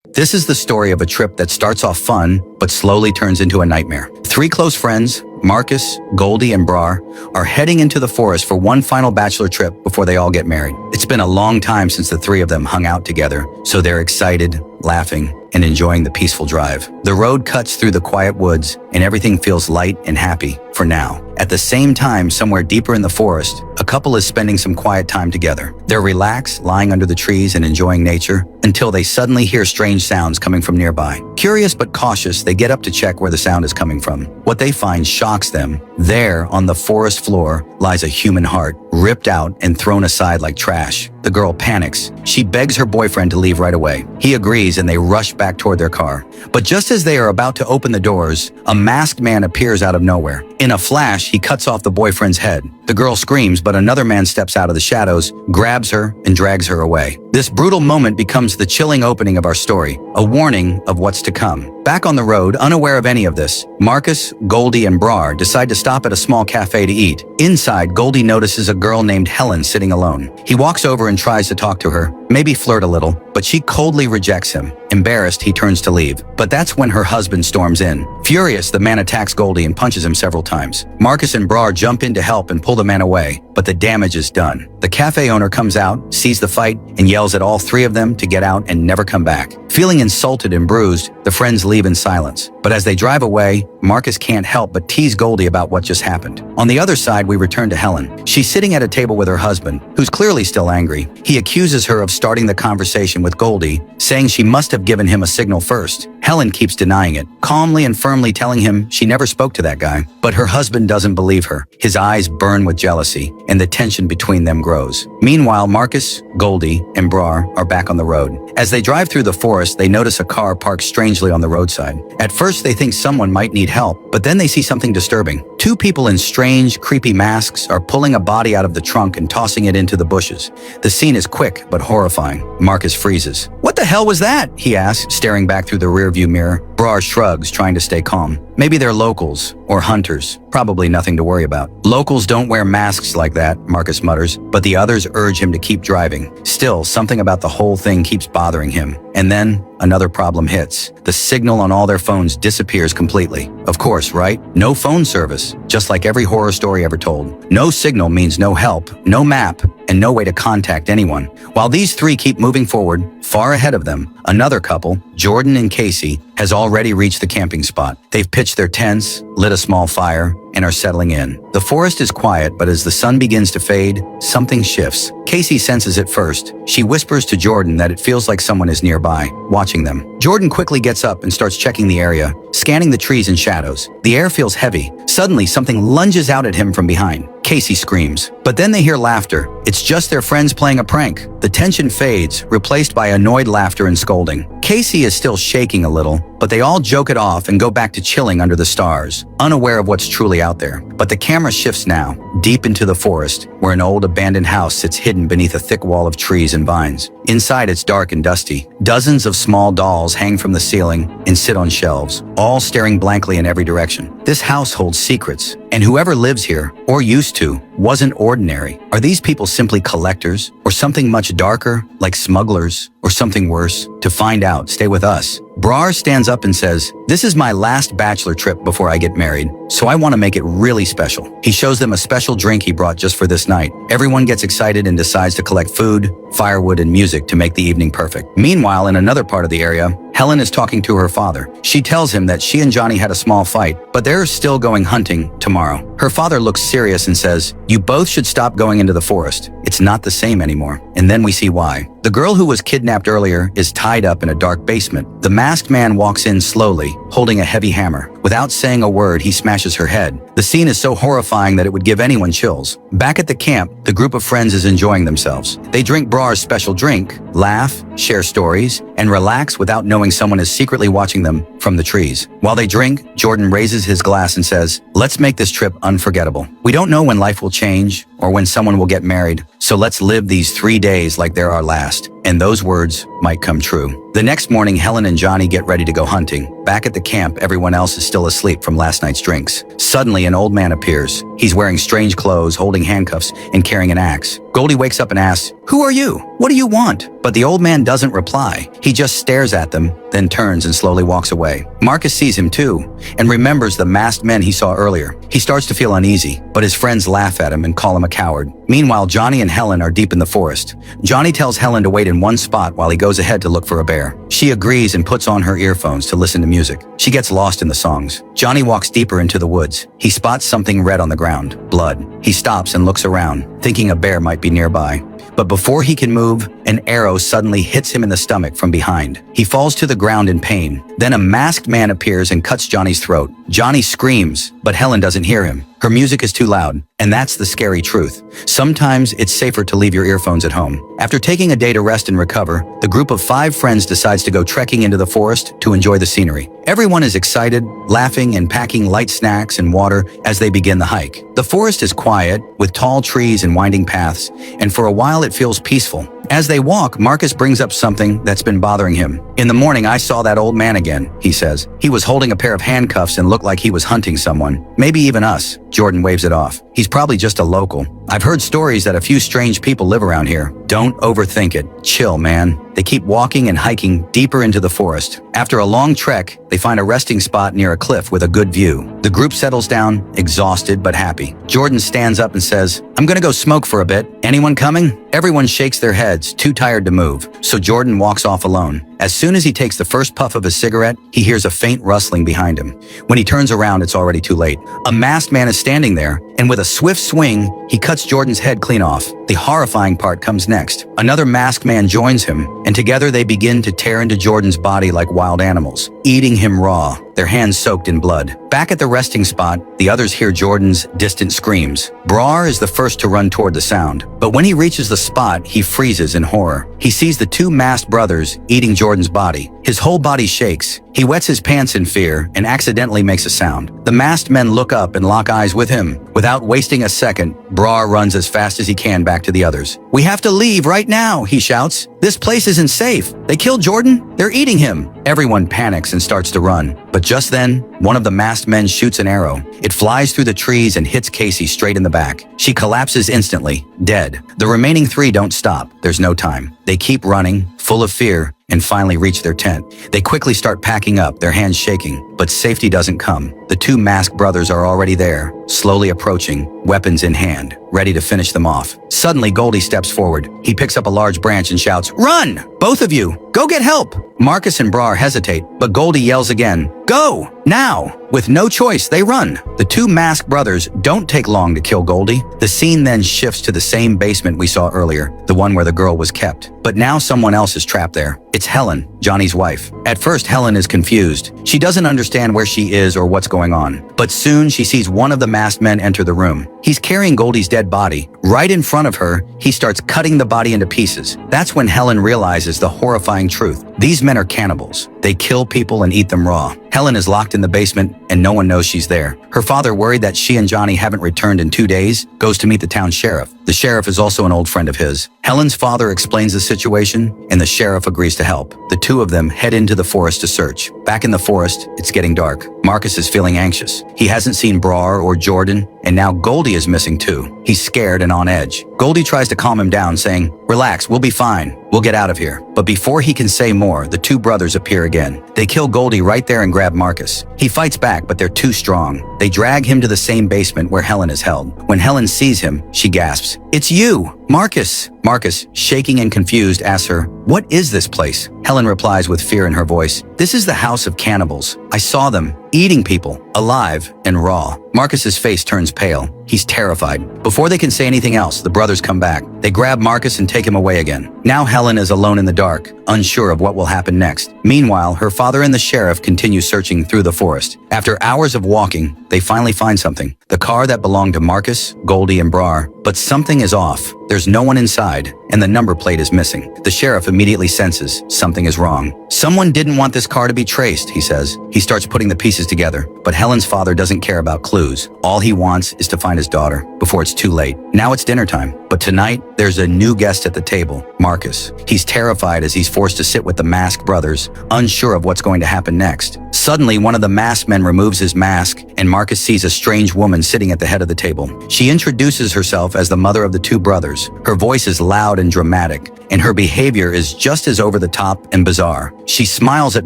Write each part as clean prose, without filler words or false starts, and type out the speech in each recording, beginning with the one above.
This is the story of a trip that starts off fun, but slowly turns into a nightmare. Three close friends, Marcus, Goldie, and Brar, are heading into the forest for one final bachelor trip before they all get married. It's been a long time since the three of them hung out together, so they're excited, laughing, and enjoying the peaceful drive. The road cuts through the quiet woods, and everything feels light and happy for now. At the same time, somewhere deeper in the forest, a couple is spending some quiet time together. They're relaxed, lying under the trees and enjoying nature, until they suddenly hear strange sounds coming from nearby. Curious but cautious, they get up to check where the sound is coming from. What they find shocks them. There, on the forest floor, lies a human heart, ripped out and thrown aside like trash. The girl panics. She begs her boyfriend to leave right away. He agrees and they rush back toward their car. But just as they are about to open the doors, a masked man appears out of nowhere. In a flash, he cuts off the boyfriend's head. The girl screams, but another man steps out of the shadows, grabs her, and drags her away. This brutal moment becomes the chilling opening of our story, a warning of what's to come. Back on the road, unaware of any of this, Marcus, Goldie, and Brar decide to stop at a small cafe to eat. Inside, Goldie notices a girl named Helen sitting alone. He walks over and tries to talk to her, maybe flirt a little, but she coldly rejects him. Embarrassed, he turns to leave. But that's when her husband storms in. Furious, the man attacks Goldie and punches him several times. Marcus and Brar jump in to help and pull the man away, but the damage is done. The cafe owner comes out, sees the fight, and yells at all three of them to get out and never come back. Feeling insulted and bruised, the friends leave in silence. But as they drive away, Marcus can't help but tease Goldie about what just happened. On the other side, we return to Helen. She's sitting at a table with her husband, who's clearly still angry. He accuses her of starting the conversation with Goldie, saying she must have given him a signal first. Helen keeps denying it, calmly and firmly telling him she never spoke to that guy. But her husband doesn't believe her. His eyes burn with jealousy, and the tension between them grows. Meanwhile, Marcus, Goldie, and Brar are back on the road. As they drive through the forest, they notice a car parked strangely on the roadside. At first, they think someone might need help, but then they see something disturbing. Two people in strange, creepy masks are pulling a body out of the trunk and tossing it into the bushes. The scene is quick but horrifying. Marcus freezes. "What the hell was that?" he asks, staring back through the rearview mirror. Brar shrugs, trying to stay calm. Maybe they're locals or hunters. Probably nothing to worry about. Locals don't wear masks like that, Marcus mutters, but the others urge him to keep driving. Still, something about the whole thing keeps bothering him. And then, another problem hits. The signal on all their phones disappears completely. Of course, right? No phone service, just like every horror story ever told. No signal means no help, no map, and no way to contact anyone. While these three keep moving forward, far ahead of them, another couple, Jordan and Casey, has already reached the camping spot. They've pitched their tents, lit a small fire, and are settling in. The forest is quiet, but as the sun begins to fade, something shifts. Casey senses it first. She whispers to Jordan that it feels like someone is nearby, watching them. Jordan quickly gets up and starts checking the area, scanning the trees and shadows. The air feels heavy. Suddenly, something lunges out at him from behind. Casey screams. But then they hear laughter. It's just their friends playing a prank. The tension fades, replaced by annoyed laughter and scolding. Casey is still shaking a little, but they all joke it off and go back to chilling under the stars, unaware of what's truly out there. But the camera shifts now, deep into the forest, where an old abandoned house sits hidden beneath a thick wall of trees and vines. Inside, it's dark and dusty. Dozens of small dolls hang from the ceiling and sit on shelves, all staring blankly in every direction. This house holds secrets, and whoever lives here, or used to, wasn't ordinary. Are these people simply collectors, or something much darker, like smugglers, or something worse? To find out, stay with us. Brar stands up and says, "This is my last bachelor trip before I get married, so I want to make it really special." He shows them a special drink he brought just for this night. Everyone gets excited and decides to collect food, firewood, and music to make the evening perfect. Meanwhile, in another part of the area, Helen is talking to her father. She tells him that she and Johnny had a small fight, but they're still going hunting tomorrow. Her father looks serious and says, "You both should stop going into the forest. It's not the same anymore." And then we see why. The girl who was kidnapped earlier is tied up in a dark basement. The masked man walks in slowly, holding a heavy hammer. Without saying a word, he smashes her head. The scene is so horrifying that it would give anyone chills. Back at the camp, the group of friends is enjoying themselves. They drink Brar's special drink, laugh, share stories, and relax without knowing someone is secretly watching them from the trees. While they drink, Jordan raises his glass and says, "Let's make this trip unforgettable. We don't know when life will change or when someone will get married, so let's live these 3 days like they're our last." And those words might come true. The next morning, Helen and Johnny get ready to go hunting. Back at the camp, everyone else is still asleep from last night's drinks. Suddenly, an old man appears. He's wearing strange clothes, holding handcuffs, and carrying an axe. Goldie wakes up and asks, "Who are you? What do you want?" But the old man doesn't reply. He just stares at them, then turns and slowly walks away. Marcus sees him too, and remembers the masked men he saw earlier. He starts to feel uneasy, but his friends laugh at him and call him a coward. Meanwhile, Johnny and Helen are deep in the forest. Johnny tells Helen to wait in one spot while he goes ahead to look for a bear. She agrees and puts on her earphones to listen to music. She gets lost in the songs. Johnny walks deeper into the woods. He spots something red on the ground, blood. He stops and looks around, thinking a bear might be nearby. But before he can move, an arrow suddenly hits him in the stomach from behind. He falls to the ground in pain. Then a masked man appears and cuts Johnny's throat. Johnny screams, but Helen doesn't hear him. Her music is too loud, and that's the scary truth. Sometimes it's safer to leave your earphones at home. After taking a day to rest and recover, the group of 5 friends decides to go trekking into the forest to enjoy the scenery. Everyone is excited, laughing and packing light snacks and water as they begin the hike. The forest is quiet, with tall trees and winding paths, and for a while it feels peaceful. As they walk, Marcus brings up something that's been bothering him. "In the morning, I saw that old man again," he says. "He was holding a pair of handcuffs and looked like he was hunting someone. Maybe even us." Jordan waves it off. "He's probably just a local. I've heard stories that a few strange people live around here. Don't overthink it. Chill, man." They keep walking and hiking deeper into the forest. After a long trek, they find a resting spot near a cliff with a good view. The group settles down, exhausted but happy. Jordan stands up and says, "I'm gonna go smoke for a bit. Anyone coming?" Everyone shakes their heads, too tired to move, so Jordan walks off alone. As soon as he takes the first puff of his cigarette, he hears a faint rustling behind him. When he turns around, it's already too late. A masked man is standing there, and with a swift swing, he cuts Jordan's head clean off. The horrifying part comes next. Another masked man joins him, and together they begin to tear into Jordan's body like wild animals, eating him raw, their hands soaked in blood. Back at the resting spot, the others hear Jordan's distant screams. Brar is the first to run toward the sound, but when he reaches the spot, he freezes in horror. He sees the 2 masked brothers eating Jordan's body. His whole body shakes. He wets his pants in fear and accidentally makes a sound. The masked men look up and lock eyes with him. Without wasting a second, Brar runs as fast as he can back to the others. "We have to leave right now," he shouts. "This place isn't safe. They killed Jordan. They're eating him." Everyone panics and starts to run. But just then, one of the masked men shoots an arrow. It flies through the trees and hits Casey straight in the back. She collapses instantly, dead. The remaining 3 don't stop. There's no time. They keep running, full of fear, and finally reach their tent. They quickly start packing up, their hands shaking, but safety doesn't come. The 2 masked brothers are already there, slowly approaching, weapons in hand, ready to finish them off. Suddenly, Goldie steps forward. He picks up a large branch and shouts, "Run! Both of you! Go get help!" Marcus and Brar hesitate, but Goldie yells again, "Go! Now!" With no choice, they run. The 2 masked brothers don't take long to kill Goldie. The scene then shifts to the same basement we saw earlier, the one where the girl was kept. But now someone else is trapped there. It's Helen, Johnny's wife. At first, Helen is confused. She doesn't understand where she is or what's going on. But soon, she sees one of the masked men enter the room. He's carrying Goldie's dead body. Right in front of her, he starts cutting the body into pieces. That's when Helen realizes the horrifying truth. These men are cannibals. They kill people and eat them raw. Helen is locked in the basement, and no one knows she's there. Her father, worried that she and Johnny haven't returned in 2 days, goes to meet the town sheriff. The sheriff is also an old friend of his. Helen's father explains the situation, and the sheriff agrees to help. The 2 of them head into the forest to search. Back in the forest, it's getting dark. Marcus is feeling anxious. He hasn't seen Brar or Jordan, and now Goldie is missing too. He's scared and on edge. Goldie tries to calm him down, saying, "Relax, we'll be fine. We'll get out of here." But before he can say more, the 2 brothers appear again. They kill Goldie right there and grab Marcus. He fights back, but they're too strong. They drag him to the same basement where Helen is held. When Helen sees him, she gasps, "It's you, Marcus!" Marcus, shaking and confused, asks her, "What is this place?" Helen replies with fear in her voice, "This is the house of cannibals. I saw them, eating people, alive and raw." Marcus's face turns pale. He's terrified. Before they can say anything else, the brothers come back. They grab Marcus and take him away again. Now Helen is alone in the dark, unsure of what will happen next. Meanwhile, her father and the sheriff continue searching through the forest. After hours of walking, they finally find something. The car that belonged to Marcus, Goldie, and Brar. But something is off. There's no one inside. and the number plate is missing. The sheriff immediately senses something is wrong. Someone didn't want this car to be traced, he says. He starts putting the pieces together, but Helen's father doesn't care about clues. All he wants is to find his daughter before it's too late. Now it's dinner time, but tonight there's a new guest at the table, Marcus. He's terrified as he's forced to sit with the masked brothers, unsure of what's going to happen next. Suddenly, one of the masked men removes his mask, and Marcus sees a strange woman sitting at the head of the table. She introduces herself as the mother of the two brothers. Her voice is loud and dramatic, and her behavior is just as over the top and bizarre. She smiles at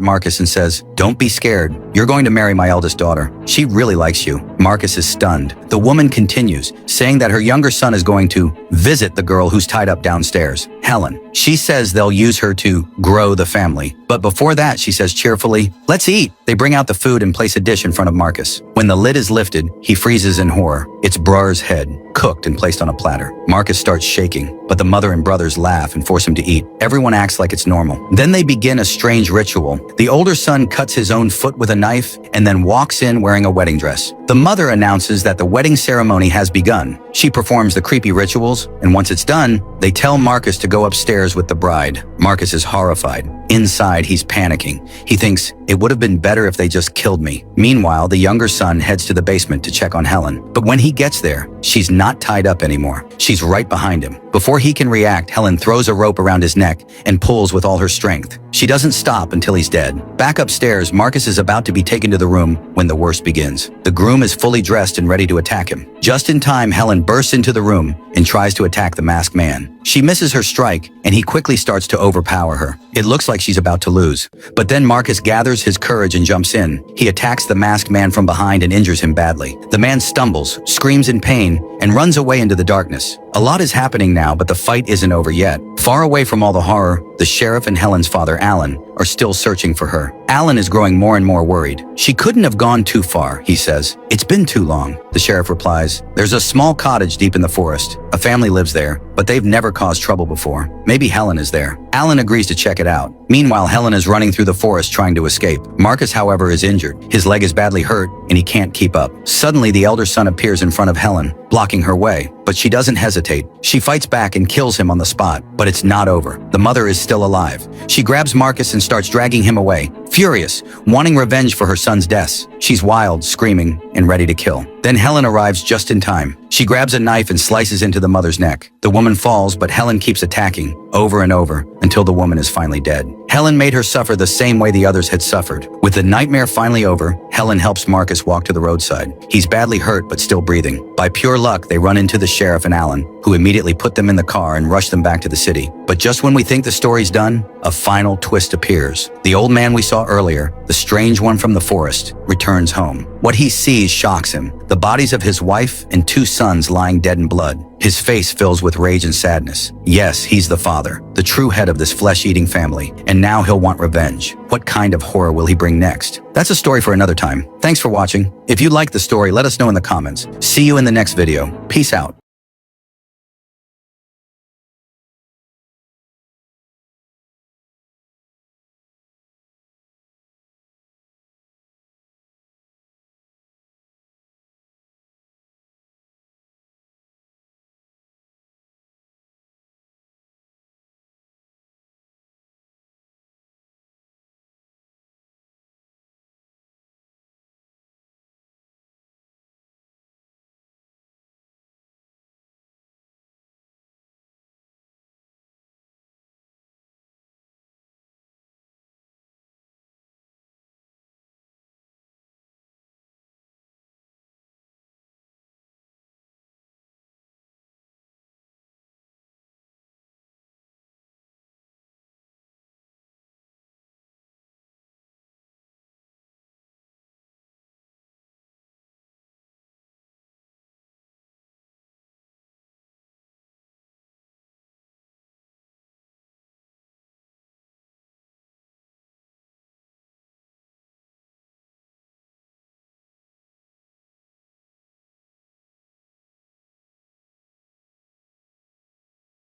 Marcus and says, "Don't be scared. You're going to marry my eldest daughter. She really likes you." Marcus is stunned. The woman continues, saying that her younger son is going to visit the girl who's tied up downstairs, Helen. She says they'll use her to grow the family. But before that, she says cheerfully, "Let's eat." They bring out the food and place a dish in front of Marcus. When the lid is lifted, he freezes in horror. It's Brar's head, cooked and placed on a platter. Marcus starts shaking, but the mother and brothers laugh and force him to eat. Everyone acts like it's normal. Then they begin a strange ritual. The older son cuts his own foot with a knife and then walks in wearing a wedding dress. The mother announces that the wedding ceremony has begun. She performs the creepy rituals, and once it's done, they tell Marcus to go upstairs with the bride. Marcus is horrified. Inside, he's panicking. He thinks, it would have been better if they just killed me. Meanwhile, the younger son heads to the basement to check on Helen. But when he gets there, she's not tied up anymore. She's right behind him. Before he can react, Helen throws a rope around his neck and pulls with all her strength. She doesn't stop until he's dead. Back upstairs, Marcus is about to be taken to the room when the worst begins. The groom is fully dressed and ready to attack him. Just in time, Helen bursts into the room and tries to attack the masked man. She misses her strike, and he quickly starts to overpower her. It looks like she's about to lose. But then Marcus gathers his courage and jumps in. He attacks the masked man from behind and injures him badly. The man stumbles, screams in pain, and runs away into the darkness. A lot is happening now, but the fight isn't over yet. Far away from all the horror, the sheriff and Helen's father, Alan, are still searching for her. Alan is growing more and more worried. "She couldn't have gone too far," he says. "It's been too long." The sheriff replies, "There's a small cottage deep in the forest. A family lives there, but they've never caused trouble before. Maybe Helen is there." Alan agrees to check it out. Meanwhile, Helen is running through the forest trying to escape. Marcus, however, is injured. His leg is badly hurt, and he can't keep up. Suddenly, the elder son appears in front of Helen, blocking her way. But she doesn't hesitate. She fights back and kills him on the spot. But it's not over. The mother is still alive. She grabs Marcus and starts dragging him away, furious, wanting revenge for her son's deaths. She's wild, screaming, and ready to kill. Then Helen arrives just in time. She grabs a knife and slices into the mother's neck. The woman falls, but Helen keeps attacking, over and over, until the woman is finally dead. Helen made her suffer the same way the others had suffered. With the nightmare finally over, Helen helps Marcus walk to the roadside. He's badly hurt, but still breathing. By pure luck, they run into the sheriff and Alan, who immediately put them in the car and rush them back to the city. But just when we think the story's done, a final twist appears. The old man we saw earlier, the strange one from the forest, returns home. What he sees shocks him. The bodies of his wife and two sons lying dead in blood. His face fills with rage and sadness. Yes, he's the father, the true head of this flesh-eating family, and now he'll want revenge. What kind of horror will he bring next? That's a story for another time. Thanks for watching. If you liked the story, let us know in the comments. See you in the next video. Peace out.